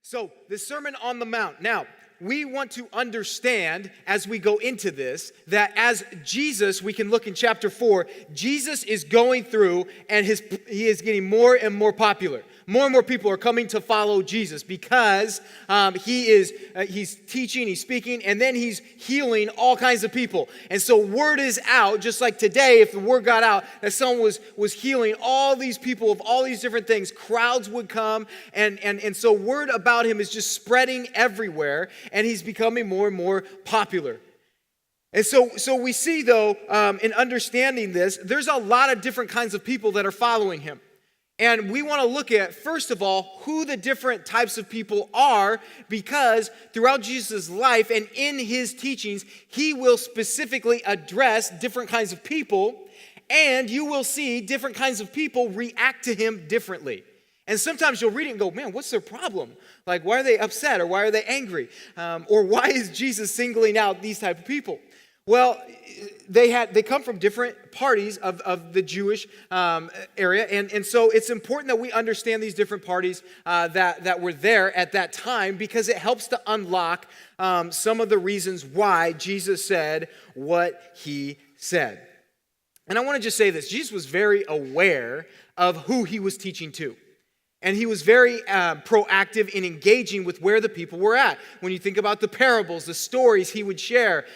So, the Sermon on the Mount. Now, we want to understand as we go into this that as Jesus, we can look in chapter 4, Jesus is going through and he is getting more and more popular. More and more people are coming to follow Jesus because he's teaching, he's speaking, and then he's healing all kinds of people. And so word is out, just like today, if the word got out that someone was healing all these people of all these different things, crowds would come, and so word about him is just spreading everywhere, and he's becoming more and more popular. And so we see, though, in understanding this, there's a lot of different kinds of people that are following him. And we want to look at, first of all, who the different types of people are, because throughout Jesus' life and in his teachings, he will specifically address different kinds of people, and you will see different kinds of people react to him differently. And sometimes you'll read it and go, man, what's their problem? Like, why are they upset, or why are they angry? Or why is Jesus singling out these type of people? Well, they come from different parties of the Jewish area, and so it's important that we understand these different parties that were there at that time, because it helps to unlock some of the reasons why Jesus said what he said. And I want to just say this: Jesus was very aware of who he was teaching to. And he was very proactive in engaging with where the people were at. When you think about the parables, the stories he would share,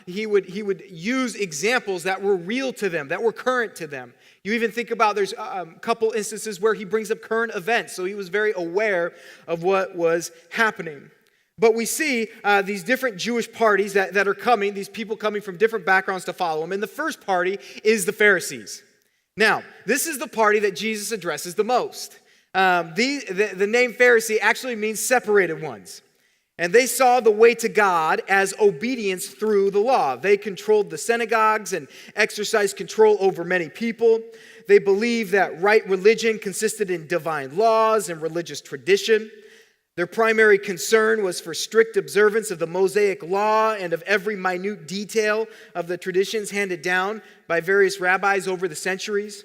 he would use examples that were real to them, that were current to them. You even think about, there's a couple instances where he brings up current events. So he was very aware of what was happening. But we see these different Jewish parties that are coming, these people coming from different backgrounds to follow him. And the first party is the Pharisees. Now, this is the party that Jesus addresses the most. The name Pharisee actually means separated ones. And they saw the way to God as obedience through the law. They controlled the synagogues and exercised control over many people. They believed that right religion consisted in divine laws and religious tradition. Their primary concern was for strict observance of the Mosaic law and of every minute detail of the traditions handed down by various rabbis over the centuries.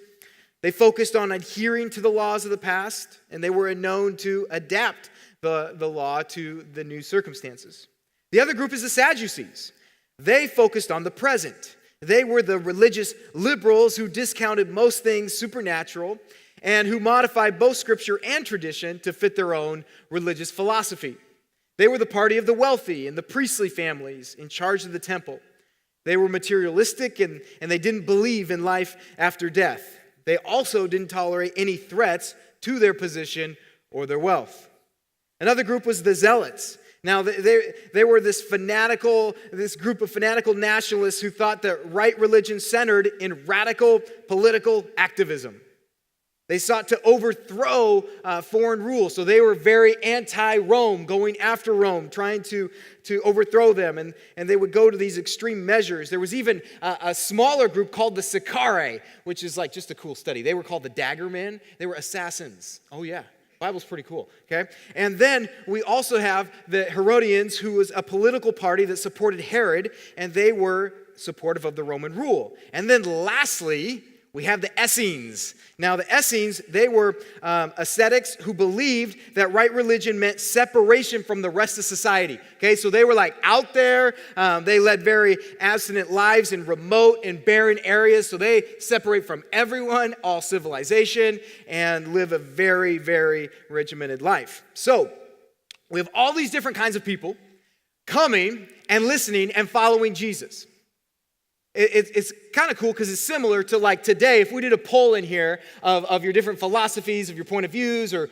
They focused on adhering to the laws of the past, and they were known to adapt the law to the new circumstances. The other group is the Sadducees. They focused on the present. They were the religious liberals who discounted most things supernatural and who modified both scripture and tradition to fit their own religious philosophy. They were the party of the wealthy and the priestly families in charge of the temple. They were materialistic and they didn't believe in life after death. They also didn't tolerate any threats to their position or their wealth. Another group was the Zealots. Now, they were this group of fanatical nationalists who thought that right religion centered in radical political activism. They sought to overthrow foreign rule, so they were very anti-Rome, going after Rome, trying to overthrow them, and they would go to these extreme measures. There was even a smaller group called the Sicarii, which is like just a cool study. They were called the Dagger Men. They were assassins. Oh yeah, Bible's pretty cool, okay? And then we also have the Herodians, who was a political party that supported Herod, and they were supportive of the Roman rule. And then lastly, we have the Essenes. Now, the Essenes, they were ascetics who believed that right religion meant separation from the rest of society. Okay, so they were like out there. They led very abstinent lives in remote and barren areas. So they separate from everyone, all civilization, and live a very, very regimented life. So we have all these different kinds of people coming and listening and following Jesus. It's kind of cool because it's similar to like today, if we did a poll in here of your different philosophies, of your point of views, or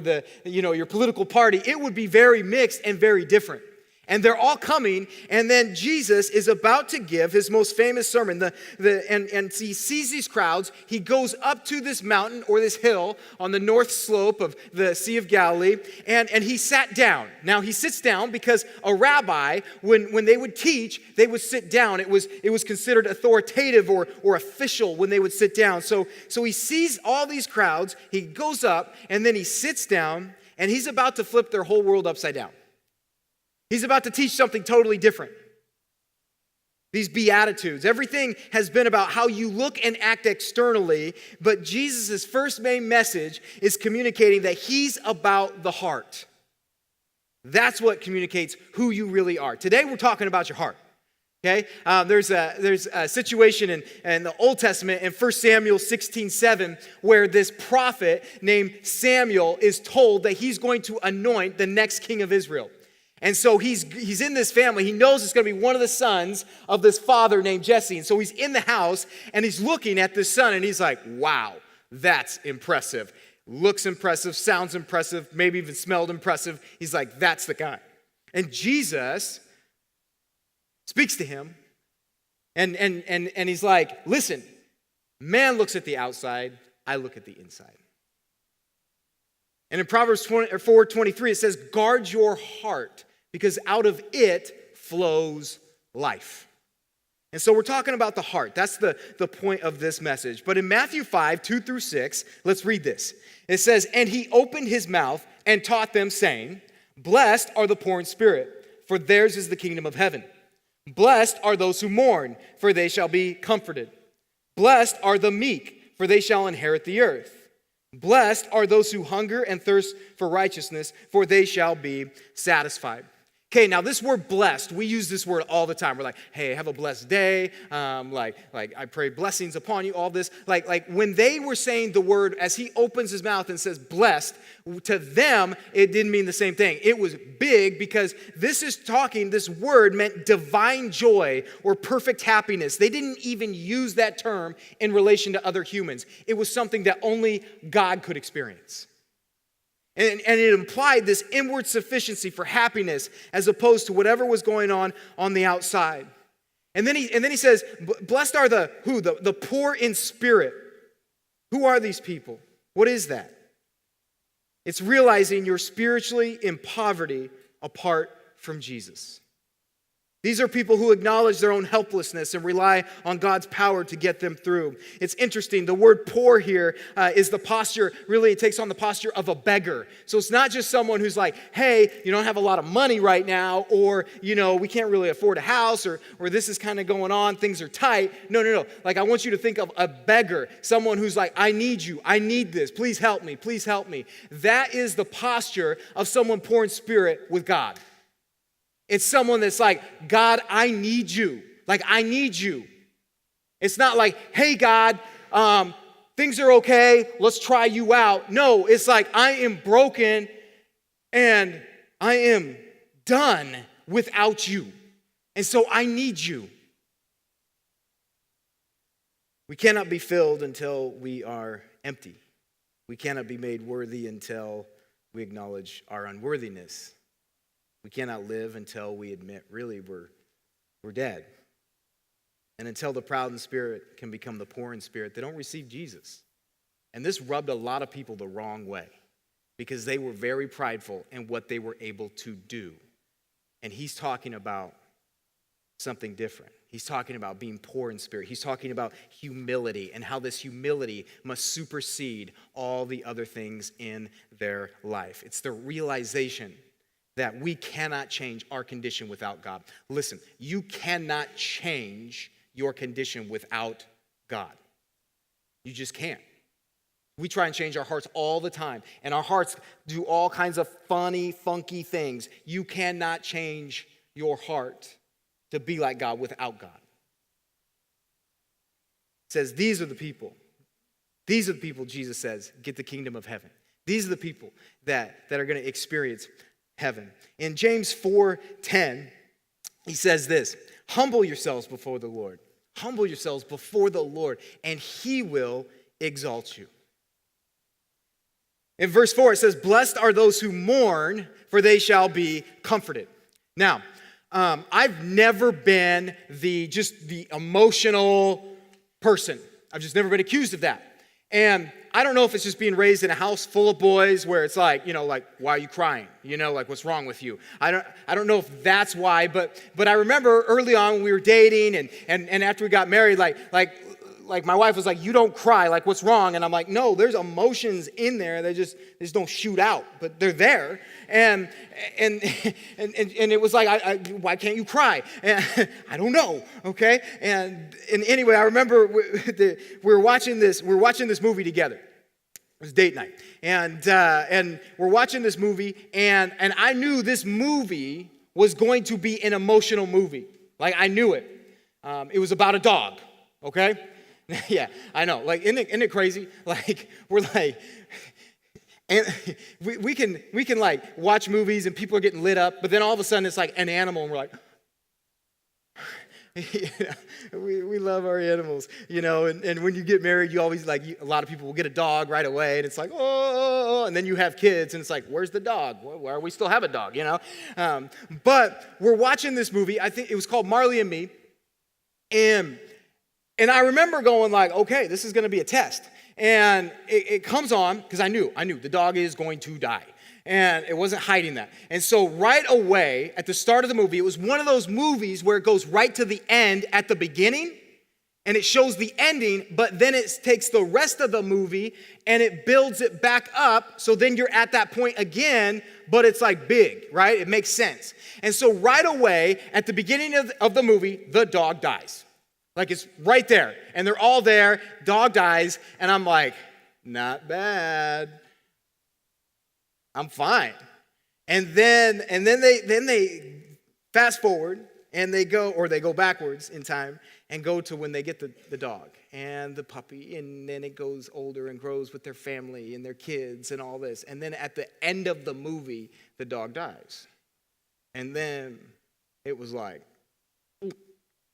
the your political party, it would be very mixed and very different. And they're all coming, and then Jesus is about to give his most famous sermon. And he sees these crowds. He goes up to this mountain or this hill on the north slope of the Sea of Galilee, and he sat down. Now he sits down because a rabbi, when they would teach, they would sit down. It was considered authoritative or official when they would sit down. So he sees all these crowds. He goes up, and then he sits down, and he's about to flip their whole world upside down. He's about to teach something totally different. These Beatitudes. Everything has been about how you look and act externally, but Jesus' first main message is communicating that he's about the heart. That's what communicates who you really are. Today we're talking about your heart. Okay, there's a situation in the Old Testament in 1 Samuel 16:7 where this prophet named Samuel is told that he's going to anoint the next king of Israel. And so he's in this family. He knows it's going to be one of the sons of this father named Jesse. And so he's in the house and he's looking at this son and he's like, wow, that's impressive. Looks impressive, sounds impressive, maybe even smelled impressive. He's like, that's the guy. And Jesus speaks to him, and he's like, listen, man looks at the outside, I look at the inside. And in Proverbs 4:23, it says, guard your heart, because out of it flows life. And so we're talking about the heart. That's the point of this message. But in Matthew 5:2-6, let's read this. It says, and he opened his mouth and taught them, saying, blessed are the poor in spirit, for theirs is the kingdom of heaven. Blessed are those who mourn, for they shall be comforted. Blessed are the meek, for they shall inherit the earth. Blessed are those who hunger and thirst for righteousness, for they shall be satisfied. Okay, now this word blessed, we use this word all the time. We're like, hey, have a blessed day. Like I pray blessings upon you, all this. Like when they were saying the word, as he opens his mouth and says blessed, to them, it didn't mean the same thing. It was big because this word meant divine joy or perfect happiness. They didn't even use that term in relation to other humans. It was something that only God could experience. And it implied this inward sufficiency for happiness as opposed to whatever was going on the outside. And then he says, blessed are the who? The poor in spirit. Who are these people? What is that? It's realizing you're spiritually in poverty apart from Jesus. These are people who acknowledge their own helplessness and rely on God's power to get them through. It's interesting. The word poor here is the posture, really it takes on the posture of a beggar. So it's not just someone who's like, hey, you don't have a lot of money right now, or, we can't really afford a house, or this is kind of going on, things are tight. No. Like, I want you to think of a beggar, someone who's like, I need you, I need this, please help me, please help me. That is the posture of someone poor in spirit with God. It's someone that's like, God, I need you. Like, I need you. It's not like, hey, God, things are okay. Let's try you out. No, it's like, I am broken and I am done without you. And so I need you. We cannot be filled until we are empty. We cannot be made worthy until we acknowledge our unworthiness. We cannot live until we admit, really, we're dead. And until the proud in spirit can become the poor in spirit, they don't receive Jesus. And this rubbed a lot of people the wrong way because they were very prideful in what they were able to do. And he's talking about something different. He's talking about being poor in spirit. He's talking about humility and how this humility must supersede all the other things in their life. It's the realization that we cannot change our condition without God. Listen, you cannot change your condition without God. You just can't. We try and change our hearts all the time, and our hearts do all kinds of funny, funky things. You cannot change your heart to be like God without God. It says, these are the people, Jesus says, get the kingdom of heaven. These are the people that are going to experience heaven. In James 4:10, he says this, humble yourselves before the Lord. Humble yourselves before the Lord, and he will exalt you. In verse 4, it says, blessed are those who mourn, for they shall be comforted. Now, I've never been the emotional person. I've just never been accused of that. And I don't know if it's just being raised in a house full of boys where it's like, why are you crying? Like, what's wrong with you? I don't know if that's why, but I remember early on when we were dating and after we got married, like my wife was like, you don't cry, like what's wrong? And I'm like, no, there's emotions in there. They just don't shoot out, but they're there. And it was like, why can't you cry? And I don't know, okay? And anyway, I remember we were watching this movie together. was date night, and we're watching this movie, and I knew this movie was going to be an emotional movie. Like, I knew it. It was about a dog, okay? Yeah, I know. Like, isn't it crazy? Like, we're like, and we can like watch movies and people are getting lit up, but then all of a sudden it's like an animal, and we're like, we love our animals, and when you get married, you always a lot of people will get a dog right away, and it's like, oh, and then you have kids, and it's like, where's the dog? Where we still have a dog, But we're watching this movie. I think it was called Marley and Me, and I remember going like, okay, this is going to be a test, and it comes on because I knew the dog is going to die. And it wasn't hiding that. And so right away, at the start of the movie, it was one of those movies where it goes right to the end at the beginning, and it shows the ending, but then it takes the rest of the movie and it builds it back up, so then you're at that point again, but it's like big, right? It makes sense. And so right away, at the beginning of the movie, the dog dies. Like, it's right there, and they're all there, dog dies, and I'm like, not bad. I'm fine. And then they fast forward and they go backwards in time and go to when they get the dog and the puppy, and then it goes older and grows with their family and their kids and all this. And then at the end of the movie, the dog dies. And then it was like,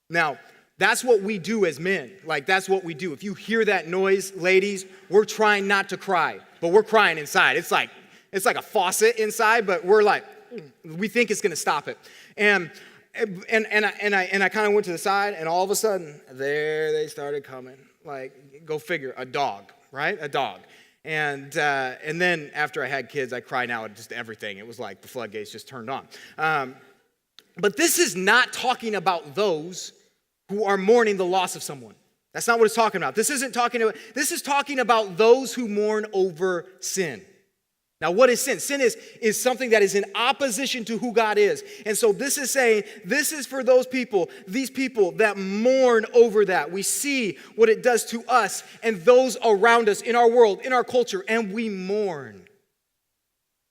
now, that's what we do as men. Like, that's what we do. If you hear that noise, ladies, we're trying not to cry, but we're crying inside. It's like a faucet inside, but we're like, we think it's going to stop it. And I kind of went to the side, and all of a sudden, there they started coming. Like, go figure, a dog, right? A dog. And then after I had kids, I cried out at just everything. It was like the floodgates just turned on. But this is not talking about those who are mourning the loss of someone. That's not what it's talking about. This is talking about those who mourn over sin. Now, what is sin? Sin is something that is in opposition to who God is. And so this is saying, this is for these people that mourn over that. We see what it does to us and those around us in our world, in our culture, and we mourn.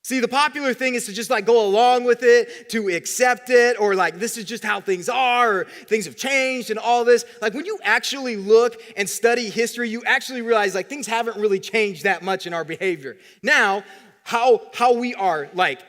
See, the popular thing is to just like go along with it, to accept it, or like this is just how things are, or things have changed and all this. Like, when you actually look and study history, you actually realize like things haven't really changed that much in our behavior. Now, how we are like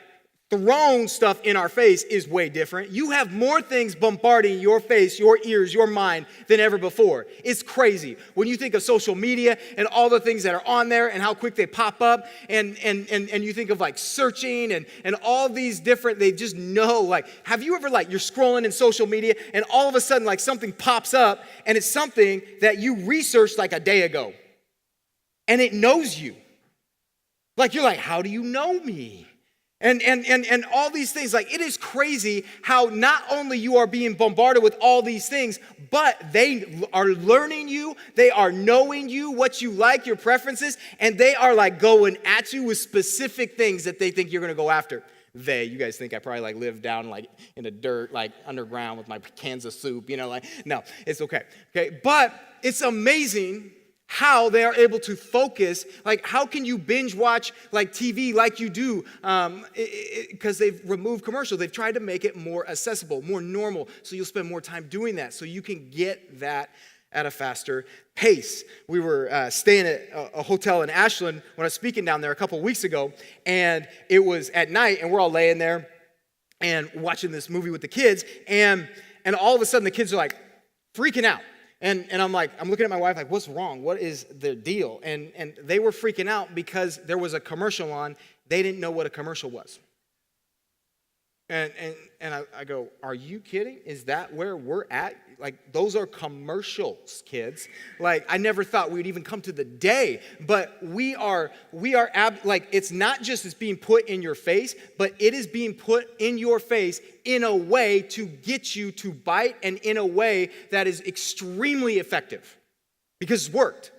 thrown stuff in our face is way different. You have more things bombarding your face, your ears, your mind than ever before. It's crazy. When you think of social media and all the things that are on there and how quick they pop up, and you think of like searching and all these different, they just know, like, have you ever like, you're scrolling in social media and all of a sudden like something pops up and it's something that you researched like a day ago and it knows you. Like, you're like, how do you know me? And all these things, like, it is crazy how not only you are being bombarded with all these things, but they are learning you, they are knowing you, what you like, your preferences, and they are like going at you with specific things that they think you're going to go after. You guys think I probably like live down like in the dirt, like underground with my cans of soup, like, no, it's okay. Okay, but it's amazing how they are able to focus. Like, how can you binge watch like TV like you do? Because they've removed commercials. They've tried to make it more accessible, more normal, so you'll spend more time doing that, so you can get that at a faster pace. We were staying at a hotel in Ashland when I was speaking down there a couple weeks ago, and it was at night, and we're all laying there and watching this movie with the kids, and all of a sudden the kids are like freaking out. And I'm looking at my wife like, what's wrong? What is the deal? And they were freaking out because there was a commercial on. They didn't know what a commercial was. And I go, are you kidding? Is that where we're at? Like, those are commercials, kids. Like, I never thought we'd even come to the day, but we are like, it's not just it's being put in your face, but it is being put in your face in a way to get you to bite, and in a way that is extremely effective because it's worked.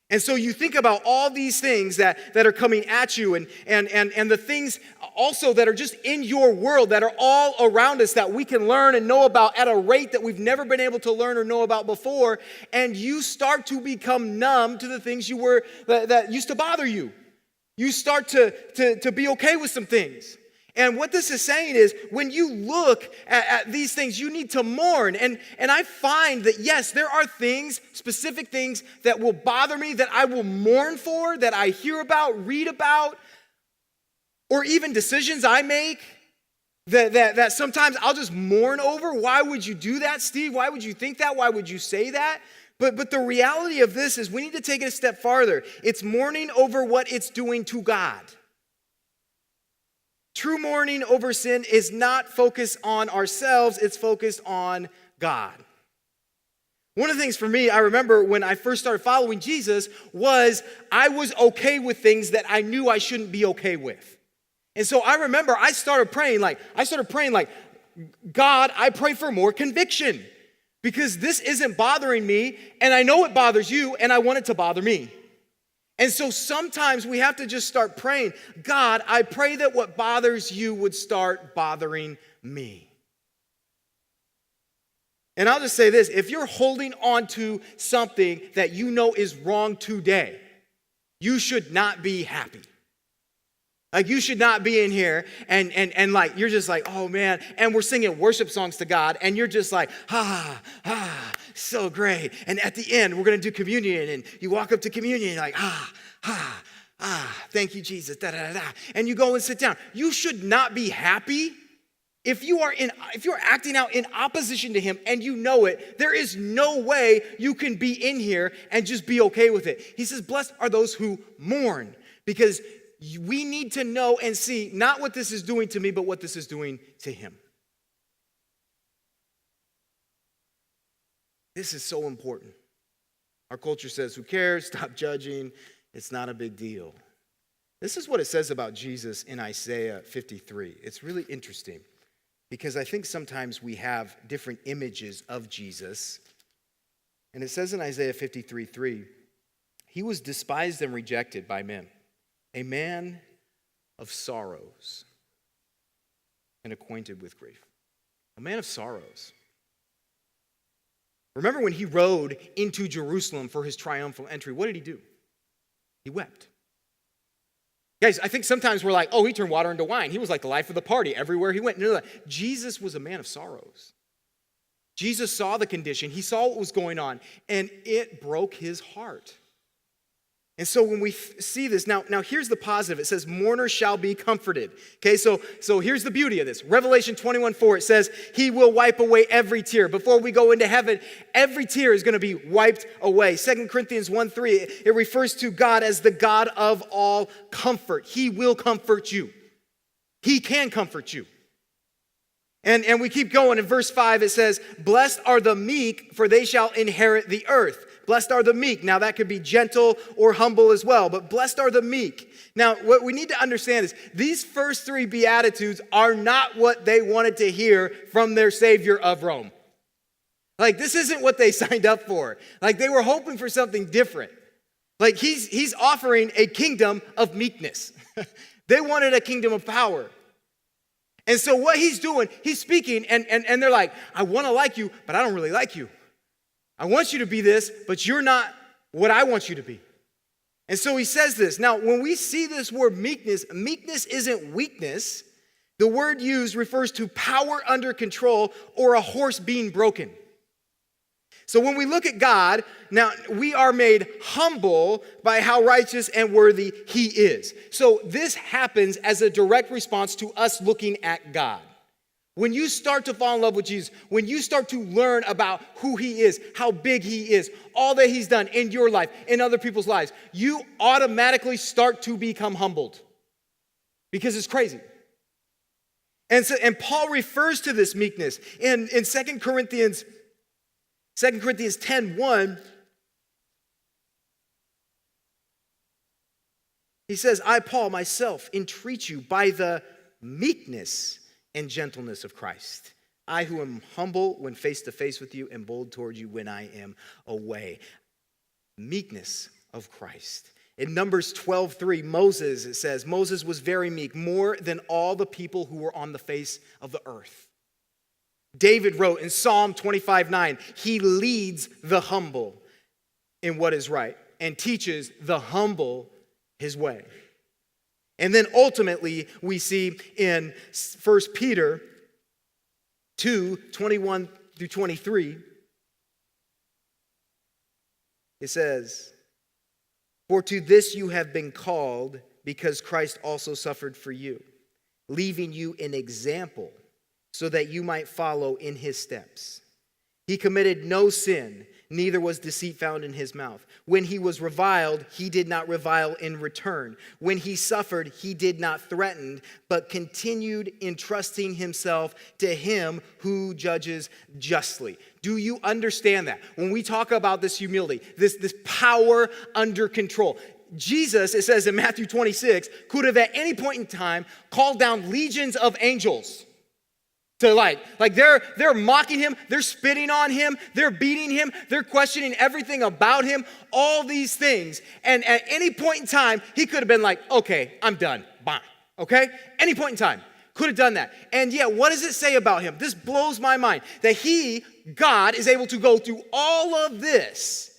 And so you think about all these things that are coming at you and the things also that are just in your world that are all around us that we can learn and know about at a rate that we've never been able to learn or know about before. And you start to become numb to the things that used to bother you. You start to be okay with some things. And what this is saying is when you look at these things, you need to mourn. And I find that, yes, there are things, specific things that will bother me, that I will mourn for, that I hear about, read about, or even decisions I make that sometimes I'll just mourn over. Why would you do that, Steve? Why would you think that? Why would you say that? But the reality of this is we need to take it a step farther. It's mourning over what it's doing to God. True mourning over sin is not focused on ourselves, it's focused on God. One of the things for me, I remember when I first started following Jesus, was I was okay with things that I knew I shouldn't be okay with. And so I remember I started praying like, God, I pray for more conviction. Because this isn't bothering me, and I know it bothers you, and I want it to bother me. And so sometimes we have to just start praying, God, I pray that what bothers you would start bothering me. And I'll just say this, if you're holding on to something that you know is wrong today, you should not be happy. Like you should not be in here and like you're just like, oh man, and we're singing worship songs to God, and you're just like, so great. And at the end, we're gonna do communion, and you walk up to communion, and you're like, thank you, Jesus, da da da da. And you go and sit down. You should not be happy if you're acting out in opposition to him and you know it. There is no way you can be in here and just be okay with it. He says, blessed are those who mourn, because we need to know and see not what this is doing to me, but what this is doing to him. This is so important. Our culture says, who cares? Stop judging. It's not a big deal. This is what it says about Jesus in Isaiah 53. It's really interesting because I think sometimes we have different images of Jesus. And it says in Isaiah 53:3, he was despised and rejected by men, a man of sorrows and acquainted with grief. A man of sorrows. Remember when he rode into Jerusalem for his triumphal entry, what did he do? He wept. Guys, I think sometimes we're like, oh, he turned water into wine. He was like the life of the party everywhere he went. No. Jesus was a man of sorrows. Jesus saw the condition. He saw what was going on, and it broke his heart. And so when we see this, now here's the positive. It says, mourners shall be comforted. Okay, so here's the beauty of this. Revelation 21:4, it says, he will wipe away every tear. Before we go into heaven, every tear is going to be wiped away. 2 Corinthians 1:3, it refers to God as the God of all comfort. He will comfort you. He can comfort you. And we keep going. In verse 5, it says, blessed are the meek, for they shall inherit the earth. Blessed are the meek. Now that could be gentle or humble as well, but blessed are the meek. Now what we need to understand is these first three Beatitudes are not what they wanted to hear from their Savior of Rome. Like this isn't what they signed up for. Like they were hoping for something different. Like he's offering a kingdom of meekness. They wanted a kingdom of power. And so what he's doing, he's speaking and they're like, I want to like you, but I don't really like you. I want you to be this, but you're not what I want you to be. And so he says this. Now, when we see this word meekness, meekness isn't weakness. The word used refers to power under control or a horse being broken. So when we look at God, now we are made humble by how righteous and worthy he is. So this happens as a direct response to us looking at God. When you start to fall in love with Jesus, when you start to learn about who he is, how big he is, all that he's done in your life, in other people's lives, you automatically start to become humbled because it's crazy. And Paul refers to this meekness in 2 Corinthians 10:1. He says, I, Paul, myself, entreat you by the meekness and gentleness of Christ. I who am humble when face to face with you and bold toward you when I am away. Meekness of Christ. In Numbers 12:3, Moses, it says, Moses was very meek, more than all the people who were on the face of the earth. David wrote in Psalm 25:9, he leads the humble in what is right and teaches the humble his way. And then ultimately, we see in 1 Peter 2:21 through 23, it says, for to this you have been called, because Christ also suffered for you, leaving you an example so that you might follow in his steps. He committed no sin, neither was deceit found in his mouth. When he was reviled, he did not revile in return. When he suffered, he did not threaten, but continued entrusting himself to him who judges justly. Do you understand that? When we talk about this humility, this power under control, Jesus, it says in Matthew 26, could have at any point in time called down legions of angels to like they're mocking him, they're spitting on him, they're beating him, they're questioning everything about him, all these things. And at any point in time, he could have been like, okay, I'm done, bye, okay? Any point in time, could have done that. And yet, what does it say about him? This blows my mind, that he, God, is able to go through all of this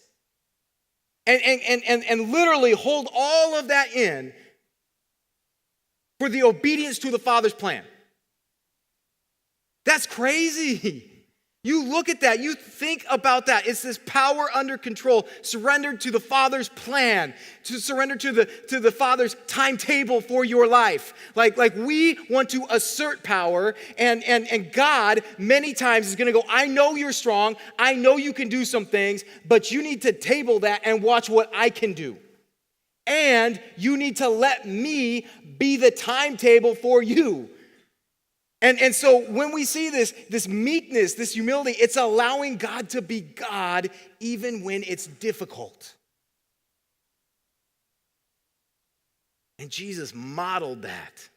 and literally hold all of that in for the obedience to the Father's plan. That's crazy. You look at that, you think about that. It's this power under control, surrendered to the Father's plan, to surrender to the Father's timetable for your life. Like we want to assert power, and God many times is gonna go, I know you're strong, I know you can do some things, but you need to table that and watch what I can do. And you need to let me be the timetable for you. And so when we see this meekness, this humility, it's allowing God to be God even when it's difficult. And Jesus modeled that.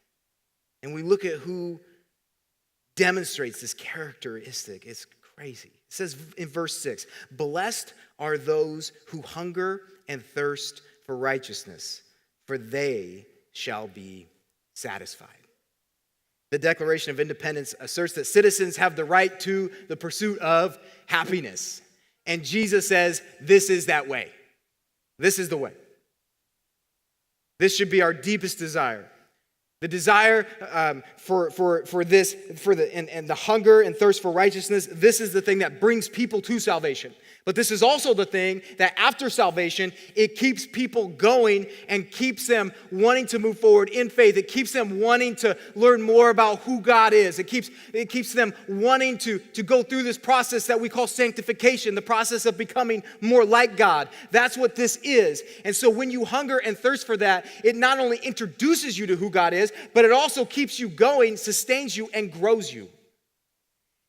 And we look at who demonstrates this characteristic. It's crazy. It says in verse 6, blessed are those who hunger and thirst for righteousness, for they shall be satisfied. The Declaration of Independence asserts that citizens have the right to the pursuit of happiness. And Jesus says, this is that way. This is the way. This should be our deepest desire. The desire for this, and the hunger and thirst for righteousness, this is the thing that brings people to salvation. But this is also the thing that after salvation, it keeps people going and keeps them wanting to move forward in faith. It keeps them wanting to learn more about who God is. It keeps them wanting to go through this process that we call sanctification, the process of becoming more like God. That's what this is. And so when you hunger and thirst for that, it not only introduces you to who God is, but it also keeps you going, sustains you, and grows you.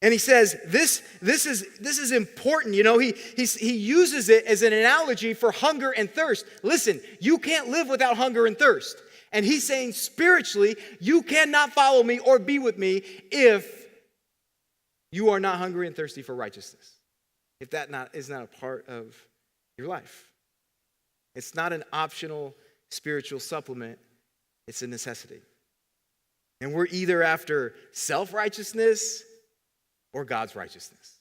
And he says, this is important. You know, he uses it as an analogy for hunger and thirst. Listen, you can't live without hunger and thirst. And he's saying spiritually, you cannot follow me or be with me if you are not hungry and thirsty for righteousness. If that is not a part of your life. It's not an optional spiritual supplement. It's a necessity. And we're either after self-righteousness or God's righteousness.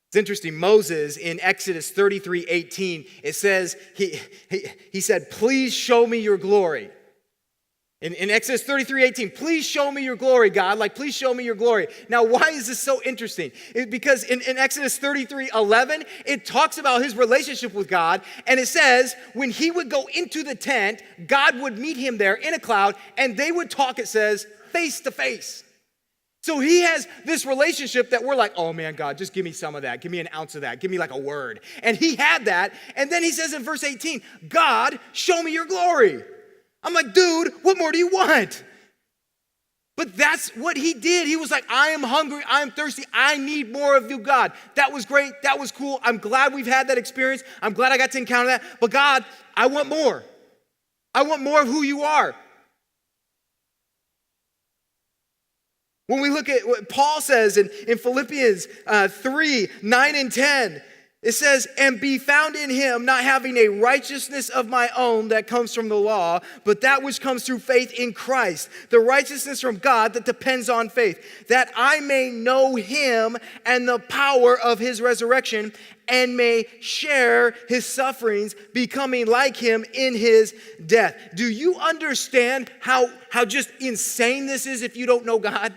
It's interesting, Moses in Exodus 33:18, it says, he said, please show me your glory. In Exodus 33:18, please show me your glory, God. Like, please show me your glory. Now, why is this so interesting? Because in Exodus 33:11, it talks about his relationship with God. And it says, when he would go into the tent, God would meet him there in a cloud, and they would talk, it says, face to face. So he has this relationship that we're like, oh man, God, just give me some of that. Give me an ounce of that. Give me like a word. And he had that. And then he says in verse 18, God, show me your glory. I'm like, dude, what more do you want? But that's what he did. He was like, I am hungry. I am thirsty. I need more of you, God. That was great. That was cool. I'm glad we've had that experience. I'm glad I got to encounter that. But God, I want more. I want more of who you are. When we look at what Paul says in Philippians 3:9 and 10, It says, and be found in him, not having a righteousness of my own that comes from the law, but that which comes through faith in Christ, the righteousness from God that depends on faith, that I may know him and the power of his resurrection, and may share his sufferings, becoming like him in his death. Do you understand how just insane this is if you don't know God?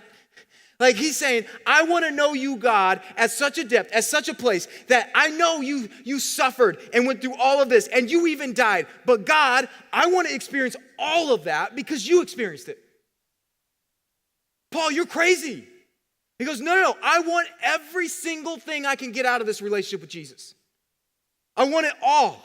Like he's saying, I want to know you, God, at such a depth, at such a place that I know you suffered and went through all of this and you even died. But God, I want to experience all of that because you experienced it. Paul, you're crazy. He goes, no, I want every single thing I can get out of this relationship with Jesus. I want it all.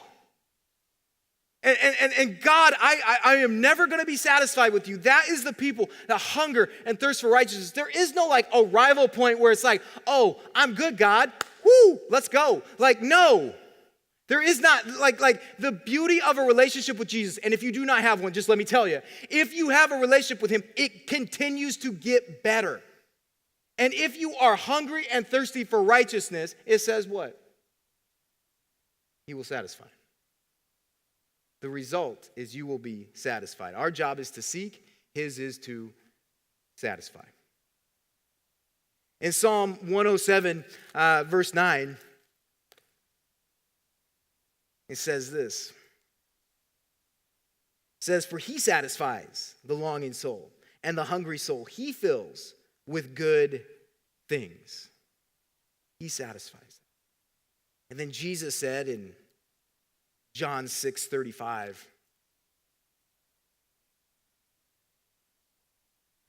And God, I am never going to be satisfied with you. That is the people that hunger and thirst for righteousness. There is no like arrival point where it's like, oh, I'm good, God. Woo, let's go. Like, no. There is not, like the beauty of a relationship with Jesus, and if you do not have one, just let me tell you, if you have a relationship with him, it continues to get better. And if you are hungry and thirsty for righteousness, it says what? He will satisfy. The result is you will be satisfied. Our job is to seek, his is to satisfy. In Psalm 107, verse 9, it says this. It says, for he satisfies the longing soul, and the hungry soul he fills with good things. He satisfies. And then Jesus said in John 6:35,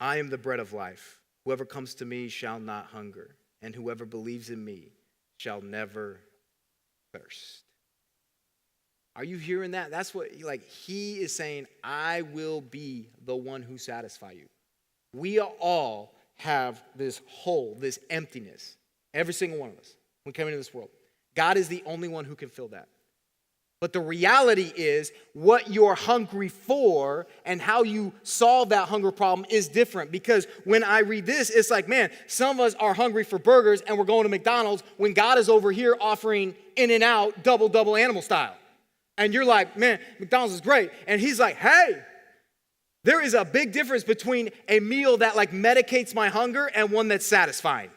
I am the bread of life. Whoever comes to me shall not hunger, and whoever believes in me shall never thirst. Are you hearing that? That's what, like, he is saying, I will be the one who satisfies you. We all have this hole, this emptiness. Every single one of us, when we come into this world. God is the only one who can fill that. But the reality is what you're hungry for and how you solve that hunger problem is different. Because when I read this, it's like, man, some of us are hungry for burgers and we're going to McDonald's when God is over here offering In-N-Out double animal style. And you're like, man, McDonald's is great. And he's like, hey, there is a big difference between a meal that like medicates my hunger and one that's satisfying.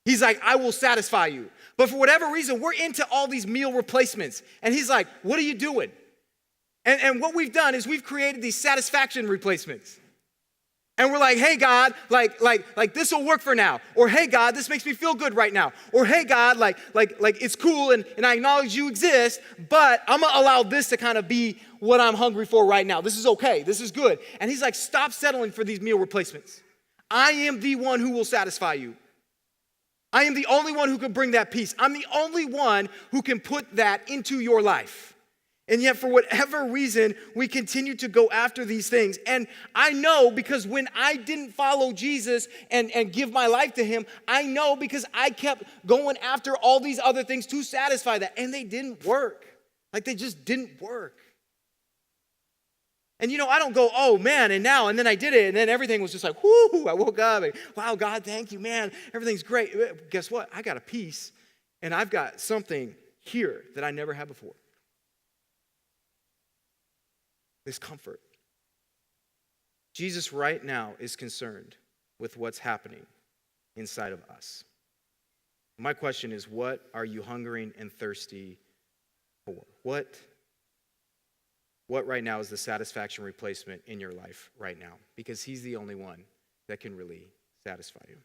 He's like, I will satisfy you. But for whatever reason, we're into all these meal replacements. And he's like, what are you doing? And what we've done is we've created these satisfaction replacements. And we're like, hey, God, like this will work for now. Or, hey, God, this makes me feel good right now. Or, hey, God, like it's cool and I acknowledge you exist, but I'm going to allow this to kind of be what I'm hungry for right now. This is okay. This is good. And he's like, stop settling for these meal replacements. I am the one who will satisfy you. I am the only one who can bring that peace. I'm the only one who can put that into your life. And yet, for whatever reason, we continue to go after these things. And I know because when I didn't follow Jesus and give my life to him, I know because I kept going after all these other things to satisfy that. And they didn't work. Like, they just didn't work. And I don't go, oh man, and then I did it, and then everything was just like, whoo, I woke up, and wow, God, thank you, man, everything's great. Guess what? I got a peace, and I've got something here that I never had before. This comfort. Jesus right now is concerned with what's happening inside of us. My question is, what are you hungering and thirsty for? What right now is the satisfaction replacement in your life right now? Because he's the only one that can really satisfy you.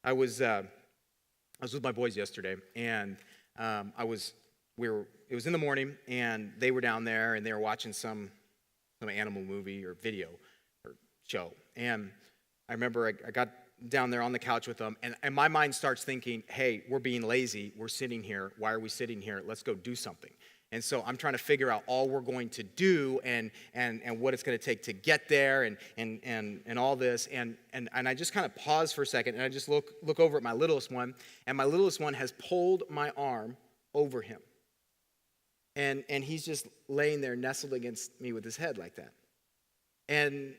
I was with my boys yesterday, and it was in the morning, and they were down there, and they were watching some animal movie or video or show. And I remember I got down there on the couch with them, and my mind starts thinking, hey, we're being lazy. We're sitting here. Why are we sitting here? Let's go do something. And so I'm trying to figure out all we're going to do and what it's going to take to get there and all this. And I just kind of pause for a second, and I just look over at my littlest one, and my littlest one has pulled my arm over him. And he's just laying there nestled against me with his head like that. And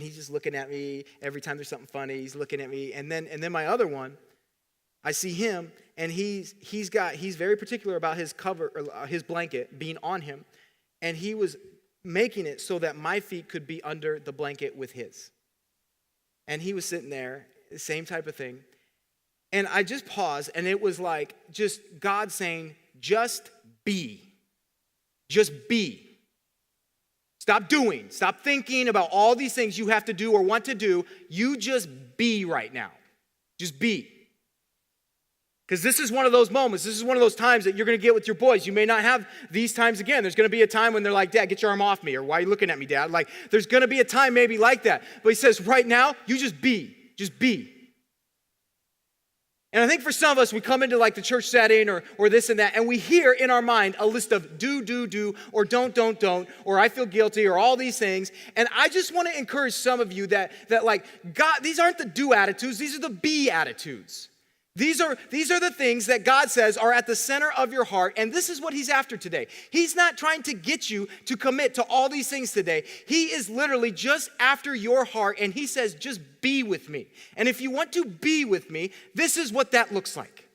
he's just looking at me every time there's something funny. He's looking at me. And then my other one, I see him, and he's very particular about his cover, or his blanket being on him, and he was making it so that my feet could be under the blanket with his. And he was sitting there, same type of thing. And I just paused, and it was like just God saying, just be. Just be. Stop doing. Stop thinking about all these things you have to do or want to do. You just be right now. Just be. Because this is one of those moments. This is one of those times that you're going to get with your boys. You may not have these times again. There's going to be a time when they're like, Dad, get your arm off me. Or why are you looking at me, Dad? Like, there's going to be a time maybe like that. But he says, right now, you just be. Just be. And I think for some of us, we come into like the church setting or this and that, and we hear in our mind a list of do, or don't, or I feel guilty, or all these things. And I just want to encourage some of you that like, God, these aren't the do attitudes, these are the be attitudes. These are the things that God says are at the center of your heart, and this is what he's after today. He's not trying to get you to commit to all these things today. He is literally just after your heart, and he says, just be with me. And if you want to be with me, this is what that looks like.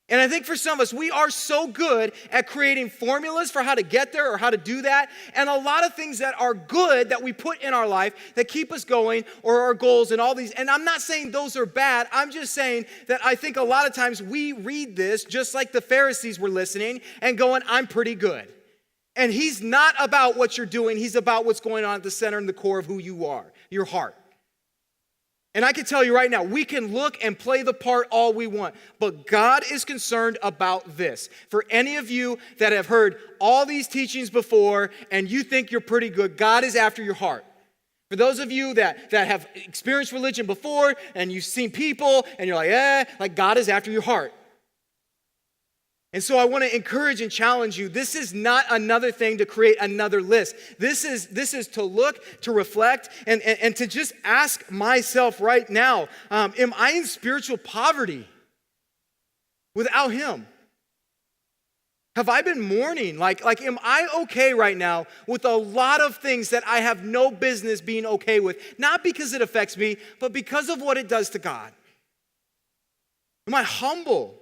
And I think for some of us, we are so good at creating formulas for how to get there or how to do that. And a lot of things that are good that we put in our life that keep us going, or our goals and all these. And I'm not saying those are bad. I'm just saying that I think a lot of times we read this just like the Pharisees were listening and going, I'm pretty good. And he's not about what you're doing. He's about what's going on at the center and the core of who you are, your heart. And I can tell you right now, we can look and play the part all we want, but God is concerned about this. For any of you that have heard all these teachings before and you think you're pretty good, God is after your heart. For those of you that have experienced religion before and you've seen people and you're like God is after your heart. And so I want to encourage and challenge you. This is not another thing to create another list. This is to look, to reflect, and to just ask myself right now, am I in spiritual poverty without him? Have I been mourning? Like, am I okay right now with a lot of things that I have no business being okay with? Not because it affects me, but because of what it does to God. Am I humble?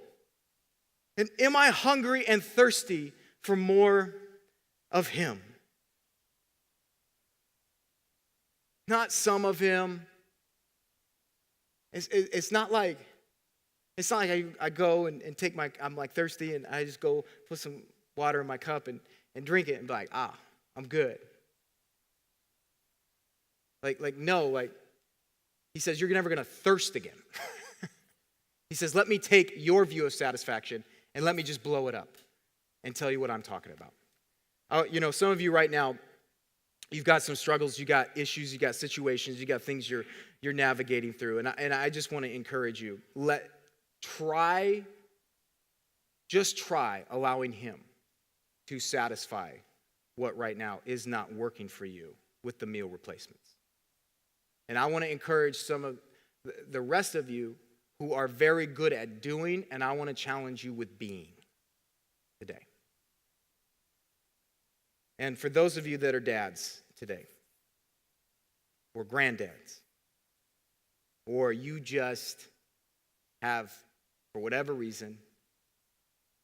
And am I hungry and thirsty for more of him? Not some of him. It's not like I go and take I'm like thirsty and I just go put some water in my cup and drink it and be like, I'm good. No, he says, you're never going to thirst again. He says, let me take your view of satisfaction and let me just blow it up and tell you what I'm talking about. Some of you right now, you've got some struggles, you got issues, you got situations, you got things you're navigating through. And I just want to encourage you, try allowing him to satisfy what right now is not working for you with the meal replacements. And I want to encourage some of the rest of you who are very good at doing, and I want to challenge you with being today. And for those of you that are dads today, or granddads, or you just have, for whatever reason,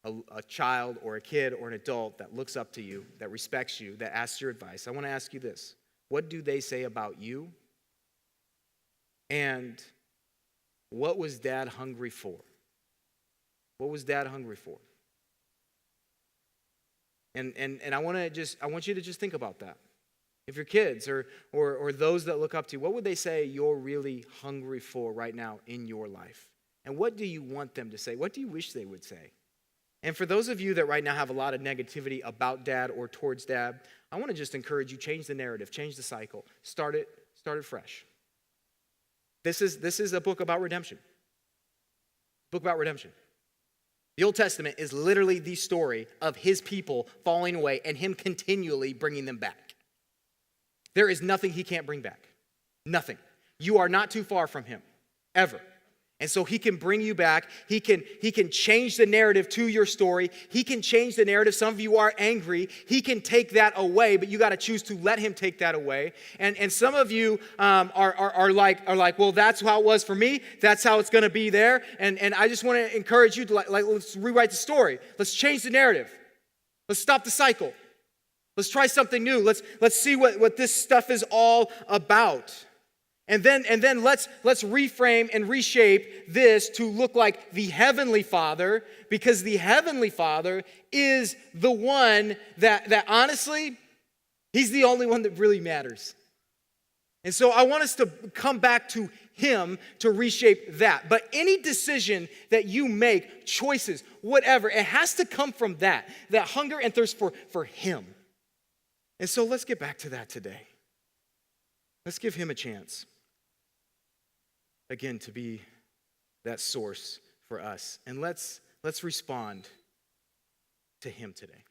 a child or a kid or an adult that looks up to you, that respects you, that asks your advice, I want to ask you this. What do they say about you? And what was Dad hungry for? What was Dad hungry for? And I want you to just think about that. If your kids or those that look up to you, what would they say you're really hungry for right now in your life? And what do you want them to say? What do you wish they would say? And for those of you that right now have a lot of negativity about Dad or towards Dad, I want to just encourage you, change the narrative, change the cycle, start it fresh. This is a book about redemption. Book about redemption. The Old Testament is literally the story of his people falling away and him continually bringing them back. There is nothing he can't bring back. Nothing. You are not too far from him, ever. And so he can bring you back. He can change the narrative to your story. He can change the narrative. Some of you are angry. He can take that away, but you got to choose to let him take that away. And some of you are like, well, that's how it was for me. That's how it's going to be there. And I just want to encourage you to let's rewrite the story. Let's change the narrative. Let's stop the cycle. Let's try something new. Let's see what this stuff is all about. And then let's reframe and reshape this to look like the Heavenly Father, because the Heavenly Father is the one that honestly, he's the only one that really matters. And so I want us to come back to him to reshape that. But any decision that you make, choices, whatever, it has to come from that hunger and thirst for him. And so let's get back to that today. Let's give him a chance. Again, to be that source for us. And let's respond to him today.